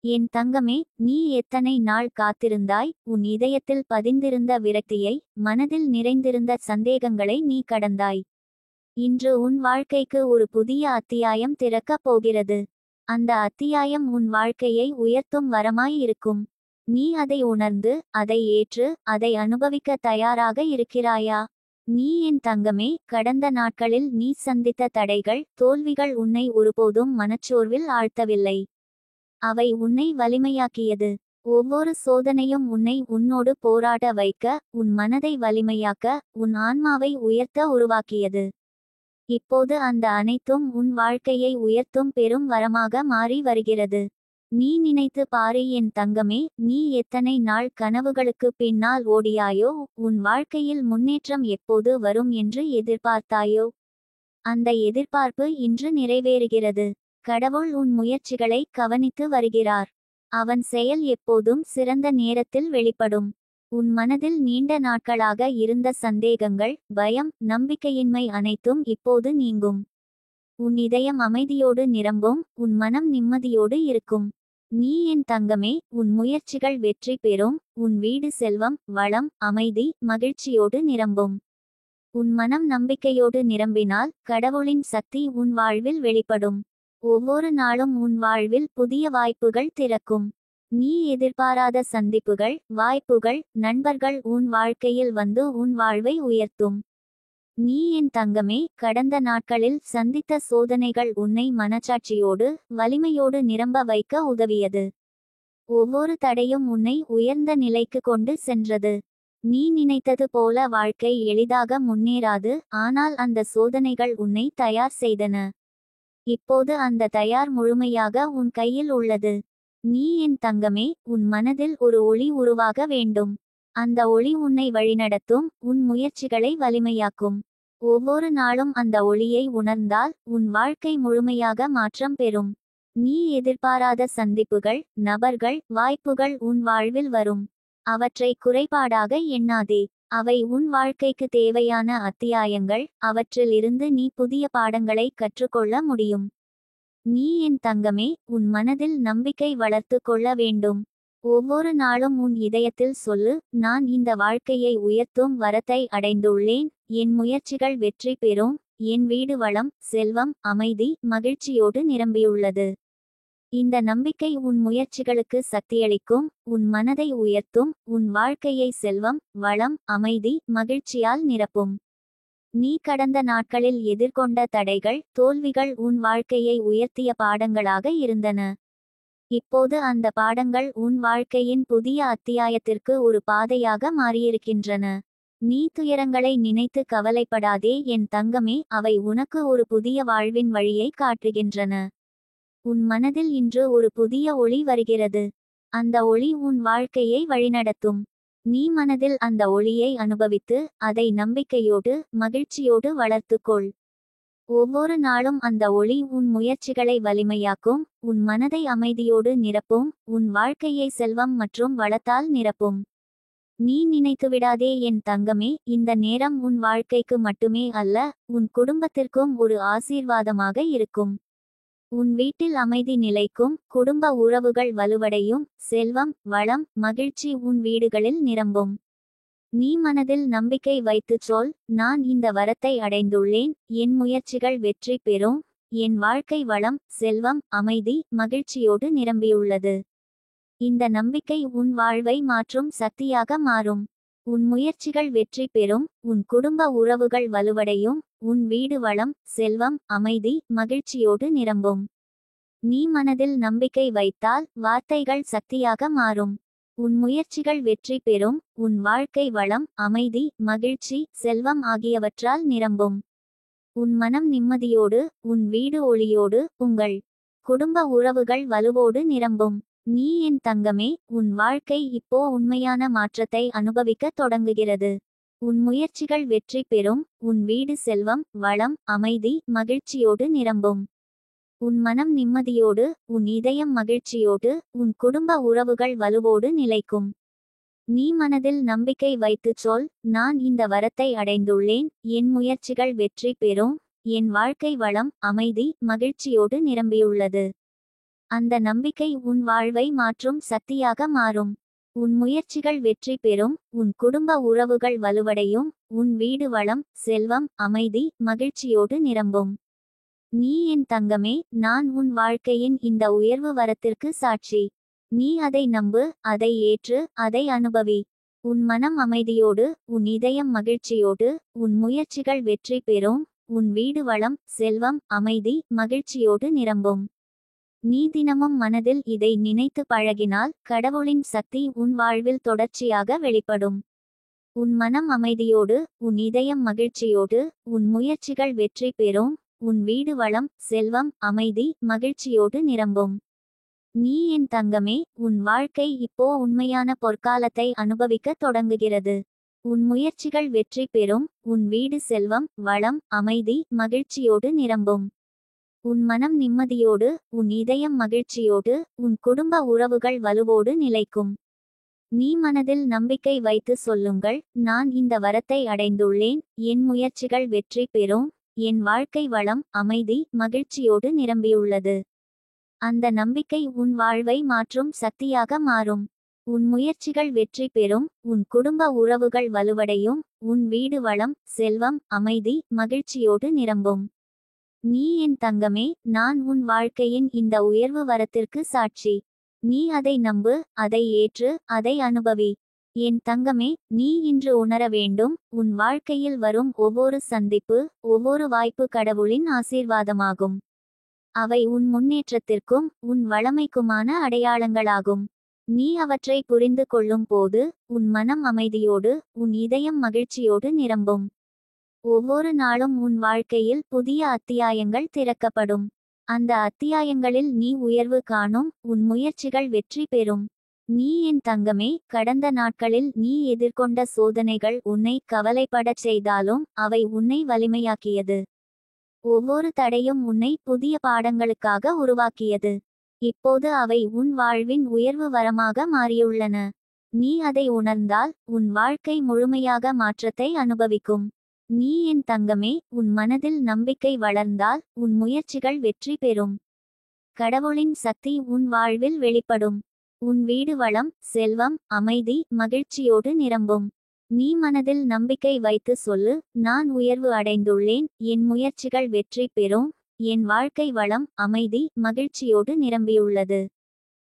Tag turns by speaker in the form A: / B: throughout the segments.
A: என் தங்கமே, நீ எத்தனை நாள் காத்திருந்தாய்? உன் இதயத்தில் பதிந்திருந்த விரக்தியை, மனதில் நிறைந்திருந்த சந்தேகங்களை நீ கடந்தாய். இன்று உன் வாழ்க்கைக்கு ஒரு புதிய அத்தியாயம் திறக்கப் போகிறது. அந்த அத்தியாயம் உன் வாழ்க்கையை உயர்த்தும் வரமாய் இருக்கும். நீ அதை உணர்ந்து, அதை ஏற்று, அதை அனுபவிக்க தயாராக இருக்கிறாயா? நீ என் தங்கமே, கடந்த நாட்களில் நீ சந்தித்த தடைகள், தோல்விகள் உன்னை ஒருபோதும் மனச்சோர்வில் ஆழ்த்தவில்லை. அவை உன்னை வலிமையாக்கியது. ஒவ்வொரு சோதனையும் உன்னை உன்னோடு போராட வைக்க, உன் மனதை வலிமையாக்க, உன் ஆன்மாவை உயர்த்த உருவாக்கியது. இப்போது அந்த அனைத்தும் உன் வாழ்க்கையை உயர்த்தும் பெரும் வரமாக மாறி வருகிறது. நீ நினைத்து பாரு என் தங்கமே, நீ எத்தனை நாள் கனவுகளுக்கு பின்னால் ஓடியாயோ, உன் வாழ்க்கையில் முன்னேற்றம் எப்போது வரும் என்று எதிர்பார்த்தாயோ? அந்த எதிர்பார்ப்பு இன்று நிறைவேறுகிறது. கடவுள் உன் முயற்சிகளை கவனித்து வருகிறார். அவன் செயல் எப்போதும் சிறந்த நேரத்தில் வெளிப்படும். உன் மனதில் நீண்ட நாட்களாக இருந்த சந்தேகங்கள், பயம், நம்பிக்கையின்மை அனைத்தும் இப்போது நீங்கும். உன் இதயம் அமைதியோடு நிரம்பும், உன் மனம் நிம்மதியோடு இருக்கும். நீ என் தங்கமே, உன் முயற்சிகள் வெற்றி பெறும், உன் வீடு செல்வம், வளம், அமைதி, மகிழ்ச்சியோடு நிரம்பும். உன் மனம் நம்பிக்கையோடு நிரம்பினால், கடவுளின் சக்தி உன் வாழ்வில் வெளிப்படும். ஒவ்வொரு நாளும் உன் வாழ்வில் புதிய வாய்ப்புகள் திறக்கும். நீ எதிர்பாராத சந்திப்புகள், வாய்ப்புகள், நண்பர்கள் உன் வாழ்க்கையில் வந்து உன் வாழ்வை உயர்த்தும். நீ என் தங்கமே, கடந்த நாட்களில் சந்தித்த சோதனைகள் உன்னை மனச்சாட்சியோடு, வலிமையோடு நிரம்ப வைக்க உதவியது. ஒவ்வொரு தடையும் உன்னை உயர்ந்த நிலைக்கு கொண்டு சென்றது. நீ நினைத்தது போல வாழ்க்கை எளிதாக முன்னேறாது, ஆனால் அந்த சோதனைகள் உன்னை தயார் செய்தன. இப்போது அந்த தயார் முழுமையாக உன் கையில் உள்ளது. நீ என் தங்கமே, உன் மனதில் ஒரு ஒளி உருவாக வேண்டும். அந்த ஒளி உன்னை வழிநடத்தும், உன் முயற்சிகளை வலிமையாக்கும். ஒவ்வொரு நாளும் அந்த ஒளியை உணர்ந்தால், உன் வாழ்க்கை முழுமையாக மாற்றம் பெறும். நீ எதிர்பாராத சந்திப்புகள், நபர்கள், வாய்ப்புகள் உன் வாழ்வில் வரும். அவற்றை குறைபாடாக எண்ணாதே. அவை உன் வாழ்க்கைக்கு தேவையான அத்தியாயங்கள். அவற்றில் இருந்து நீ புதிய பாடங்களை கற்றுக்கொள்ள முடியும். நீ என் தங்கமே, உன் மனதில் நம்பிக்கை வளர்த்து கொள்ள வேண்டும். ஒவ்வொரு நாளும் உன் இதயத்தில் சொல்லு, நான் இந்த வாழ்க்கையை உயர்த்தும் வரத்தை அடைந்துள்ளேன். என் முயற்சிகள் வெற்றி பெறும். என் வீடு வளம், செல்வம், அமைதி, மகிழ்ச்சியோடு நிரம்பியுள்ளது. இந்த நம்பிக்கை உன் முயற்சிகளுக்கு சக்தியளிக்கும், உன் மனதை உயர்த்தும், உன் வாழ்க்கையை செல்வம், வளம், அமைதி, மகிழ்ச்சியால் நிரப்பும். நீ கடந்த நாட்களில் எதிர்கொண்ட தடைகள், தோல்விகள் உன் வாழ்க்கையை உயர்த்திய பாடங்களாக இருந்தன. இப்போது அந்த பாடங்கள் உன் வாழ்க்கையின் புதிய அத்தியாயத்திற்கு ஒரு பாதையாக மாறியிருக்கின்றன. நீ துயரங்களை நினைத்து கவலைப்படாதே என் தங்கமே, அவை உனக்கு ஒரு புதிய வாழ்வின் வழியை காட்டுகின்றன. உன் மனதில் இன்று ஒரு புதிய ஒளி வருகிறது. அந்த ஒளி உன் வாழ்க்கையை வழிநடத்தும். நீ மனதில் அந்த ஒளியை அனுபவித்து, அதை நம்பிக்கையோடு, மகிழ்ச்சியோடு வளர்த்துக்கொள். ஒவ்வொரு நாளும் அந்த ஒளி உன் முயற்சிகளை வலிமையாக்கும், உன் மனதை அமைதியோடு நிரப்பும், உன் வாழ்க்கையை செல்வம் மற்றும் வளத்தால் நிரப்பும். நீ நினைத்துவிடாதே என் தங்கமே, இந்த நேரம் உன் வாழ்க்கைக்கு மட்டுமே அல்ல, உன் குடும்பத்திற்கும் ஒரு ஆசீர்வாதமாக இருக்கும். உன் வீட்டில் அமைதி நிலைக்கும், குடும்ப உறவுகள் வலுவடையும், செல்வம், வளம், மகிழ்ச்சி உன் வீடுகளில் நிரம்பும். நீ மனதில் நம்பிக்கை வைத்துச் சொல், நான் இந்த வரத்தை அடைந்துள்ளேன். என் முயற்சிகள் வெற்றி பெறும். என் வாழ்க்கை வளம், செல்வம், அமைதி, மகிழ்ச்சியோடு நிரம்பியுள்ளது. இந்த நம்பிக்கை உன் வாழ்வை மாற்றும் சக்தியாக மாறும். உன் முயற்சிகள் வெற்றி பெறும். உன் குடும்ப உறவுகள் வலுவடையும். உன் வீடு வளம், செல்வம், அமைதி, மகிழ்ச்சியோடு நிரம்பும். நீ மனதில் நம்பிக்கை வைத்தால், வார்த்தைகள் சக்தியாக மாறும். உன் முயற்சிகள் வெற்றி பெறும். உன் வாழ்க்கை வளம், அமைதி, மகிழ்ச்சி, செல்வம் ஆகியவற்றால் நிரம்பும். உன் மனம் நிம்மதியோடு, உன் வீடு ஒளியோடு, உங்கள் குடும்ப உறவுகள் வலுவோடு நிரம்பும். நீ என் தங்கமே, உன் வாழ்க்கை இப்போ உண்மையான மாற்றத்தை அனுபவிக்க தொடங்குகிறது. உன் முயற்சிகள் வெற்றி பெறும். உன் வீடு செல்வம், வளம், அமைதி, மகிழ்ச்சியோடு நிரம்பும். உன் மனம் நிம்மதியோடு, உன் இதயம் மகிழ்ச்சியோடு, உன் குடும்ப உறவுகள் வலுவோடு நிலைக்கும். நீ மனதில் நம்பிக்கை வைத்துச் சொல், நான் இந்த வரத்தை அடைந்துள்ளேன். என் முயற்சிகள் வெற்றி பெறும். என் வாழ்க்கை வளம், அமைதி, மகிழ்ச்சியோடு நிரம்பியுள்ளது. அந்த நம்பிக்கை உன் வாழ்வை மாற்றும் சக்தியாக மாறும். உன் முயற்சிகள் வெற்றி பெறும், உன் குடும்ப உறவுகள் வலுவடையும், உன் வீடு வளம், செல்வம், அமைதி, மகிழ்ச்சியோடு நிரம்பும். நீ என் தங்கமே, நான் உன் வாழ்க்கையின் இந்த உயர்வு வரத்திற்கு சாட்சி. நீ அதை நம்பு, அதை ஏற்று, அதை அனுபவி. உன் மனம் அமைதியோடு, உன் இதயம் மகிழ்ச்சியோடு, உன் முயற்சிகள் வெற்றி பெறும், உன் வீடு வளம், செல்வம், அமைதி, மகிழ்ச்சியோடு நிரம்பும். நீ தினமும் மனதில் இதை நினைத்து பழகினால் கடவுளின் சக்தி உன் வாழ்வில் தொடர்ச்சியாக வெளிப்படும். உன் மனம் அமைதியோடு, உன் இதயம் மகிழ்ச்சியோடு, உன் முயற்சிகள் வெற்றி பெறும், உன் வீடு வளம், செல்வம், அமைதி, மகிழ்ச்சியோடு நிரம்பும். நீ என் தங்கமே, உன் வாழ்க்கை இப்போ உண்மையான பொற்காலத்தை அனுபவிக்க தொடங்குகிறது. உன் முயற்சிகள் வெற்றி பெறும், உன் வீடு செல்வம், வளம், அமைதி, மகிழ்ச்சியோடு நிரம்பும். உன் மனம் நிம்மதியோடு, உன் இதயம் மகிழ்ச்சியோடு, உன் குடும்ப உறவுகள் வலுவோடு நிலைக்கும். நீ மனதில் நம்பிக்கை வைத்து சொல்லுங்கள், நான் இந்த வரத்தை அடைந்துள்ளேன், என் முயற்சிகள் வெற்றி பெறும், என் வாழ்க்கை வளம், அமைதி, மகிழ்ச்சியோடு நிரம்பியுள்ளது. அந்த நம்பிக்கை உன் வாழ்வை மாற்றும் சக்தியாக மாறும். உன் முயற்சிகள் வெற்றி பெறும், உன் குடும்ப உறவுகள் வலுவடையும், உன் வீடு வளம், செல்வம், அமைதி, மகிழ்ச்சியோடு நிரம்பும். நீ என் தங்கமே, நான் உன் வாழ்க்கையின் இந்த உயர்வு வரத்திற்கு சாட்சி. நீ அதை நம்பு, அதை ஏற்று, அதை அனுபவி. என் தங்கமே, நீ இன்று உணர வேண்டும், உன் வாழ்க்கையில் வரும் ஒவ்வொரு சந்திப்பு, ஒவ்வொரு வாய்ப்பு கடவுளின் ஆசீர்வாதமாகும். அவை உன் முன்னேற்றத்திற்கும் உன் வளமைக்குமான அடையாளங்களாகும். நீ அவற்றை புரிந்து கொள்ளும் போது உன் மனம் அமைதியோடு, உன் இதயம் மகிழ்ச்சியோடு நிரம்பும். ஒவ்வொரு நாளும் உன் வாழ்க்கையில் புதிய அத்தியாயங்கள் திறக்கப்படும். அந்த அத்தியாயங்களில் நீ உயர்வு காணும், உன் முயற்சிகள் வெற்றி பெறும். நீ என் தங்கமே, கடந்த நாட்களில் நீ எதிர்கொண்ட சோதனைகள் உன்னை கவலைப்படச் செய்தாலும் அவை உன்னை வலிமையாக்கியது. ஒவ்வொரு தடையும் உன்னை புதிய பாடங்களுக்காக உருவாக்கியது. இப்போது அவை உன் வாழ்வின் உயர்வு வரமாக மாறியுள்ளன. நீ அதை உணர்ந்தால் உன் வாழ்க்கை முழுமையாக மாற்றத்தை அனுபவிக்கும். நீ என் தங்கமே, உன் மனதில் நம்பிக்கை வளர்ந்தால் உன் முயற்சிகள் வெற்றி பெறும். கடவுளின் சக்தி உன் வாழ்வில் வெளிப்படும். உன் வீடு வளம், செல்வம், அமைதி, மகிழ்ச்சியோடு நிரம்பும். நீ மனதில் நம்பிக்கை வைத்து சொல்லு, நான் உயர்வு அடைந்துள்ளேன், என் முயற்சிகள் வெற்றி பெறும், என் வாழ்க்கை வளம், அமைதி, மகிழ்ச்சியோடு நிரம்பியுள்ளது.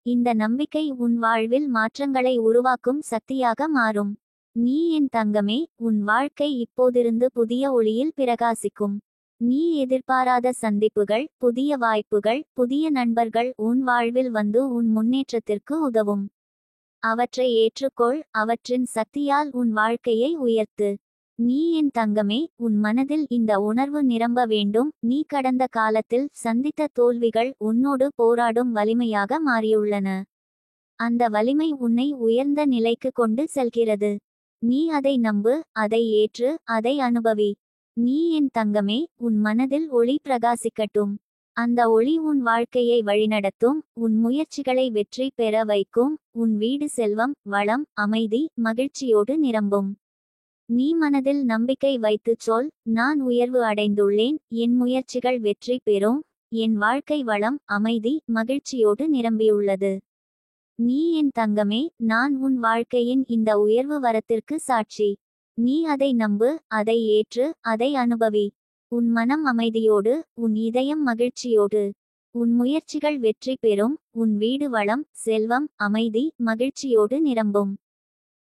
A: இந்த நம்பிக்கை உன் வாழ்வில் மாற்றங்களை உருவாக்கும் சக்தியாக மாறும். நீ என் தங்கமே, உன் வாழ்க்கை இப்போதிருந்து புதிய ஒளியில் பிரகாசிக்கும். நீ எதிர்பாராத சந்திப்புகள், புதிய வாய்ப்புகள், புதிய நண்பர்கள் உன் வாழ்வில் வந்து உன் முன்னேற்றத்திற்கு உதவும். அவற்றை ஏற்றுக்கொள், அவற்றின் சக்தியால் உன் வாழ்க்கையை உயர்த்து. நீ என் தங்கமே, உன் மனதில் இந்த உணர்வு நிரம்ப வேண்டும், நீ கடந்த காலத்தில் சந்தித்த தோல்விகள் உன்னோடு போராடும் வலிமையாக மாறியுள்ளன. அந்த வலிமை உன்னை உயர்ந்த நிலைக்கு கொண்டு செல்கிறது. நீ அதை நம்பு, அதை ஏற்று, அதை அனுபவி. நீ என் தங்கமே, உன் மனதில் ஒளி பிரகாசிக்கட்டும். அந்த ஒளி உன் வாழ்க்கையை வழிநடத்தும், உன் முயற்சிகளை வெற்றி பெற வைக்கும், உன் வீடு செல்வம், வளம், அமைதி, மகிழ்ச்சியோடு நிரம்பும். நீ மனதில் நம்பிக்கை வைத்துச் சொல், நான் உயர்வு அடைந்துள்ளேன், என் முயற்சிகள் வெற்றி பெறும், என் வாழ்க்கை வளம், அமைதி, மகிழ்ச்சியோடு நிரம்பியுள்ளது. நீ என் தங்கமே, நான் உன் வாழ்க்கையின் இந்த உயர்வு வரத்திற்கு சாட்சி. நீ அதை நம்பு, அதை ஏற்று, அதை அனுபவி. உன் மனம் அமைதியோடு, உன் இதயம் மகிழ்ச்சியோடு, உன் முயற்சிகள் வெற்றி பெறும், உன் வீடு வளம், செல்வம், அமைதி, மகிழ்ச்சியோடு நிரம்பும்.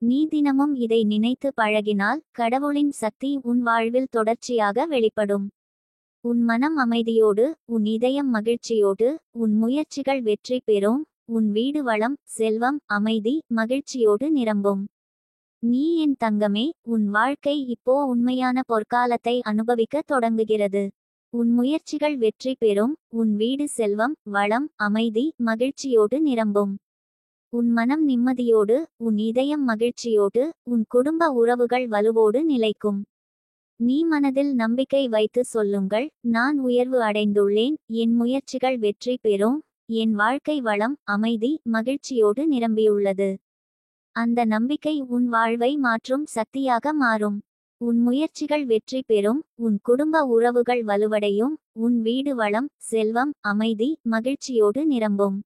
A: நீ தினமும் இதை நினைத்து பழகினால் கடவுளின் சக்தி உன் வாழ்வில் தொடர்ச்சியாக வெளிப்படும். உன் மனம் அமைதியோடு, உன் இதயம் மகிழ்ச்சியோடு, உன் முயற்சிகள் வெற்றி பெறும், உன் வீடு வளம், செல்வம், அமைதி, மகிழ்ச்சியோடு நிரம்பும். நீ என் தங்கமே, உன் வாழ்க்கை இப்போ உண்மையான பொற்காலத்தை அனுபவிக்க தொடங்குகிறது. உன் முயற்சிகள் வெற்றி பெறும், உன் வீடு செல்வம், வளம், அமைதி, மகிழ்ச்சியோடு நிரம்பும். உன் மனம் நிம்மதியோடு, உன் இதயம் மகிழ்ச்சியோடு, உன் குடும்ப உறவுகள் வலுவோடு நிலைக்கும். நீ மனதில் நம்பிக்கை வைத்து சொல்லுங்கள், நான் உயர்வு அடைந்துள்ளேன், என் முயற்சிகள் வெற்றி பெறும், என் வாழ்க்கை வளம், அமைதி, மகிழ்ச்சியோடு நிரம்பியுள்ளது. அந்த நம்பிக்கை உன் வாழ்வை மாற்றும் சக்தியாக மாறும். உன் முயற்சிகள் வெற்றி பெறும். உன் குடும்ப உறவுகள் வலுவடையும். உன் வீடு வளம், செல்வம், அமைதி, மகிழ்ச்சியோடு நிரம்பும்.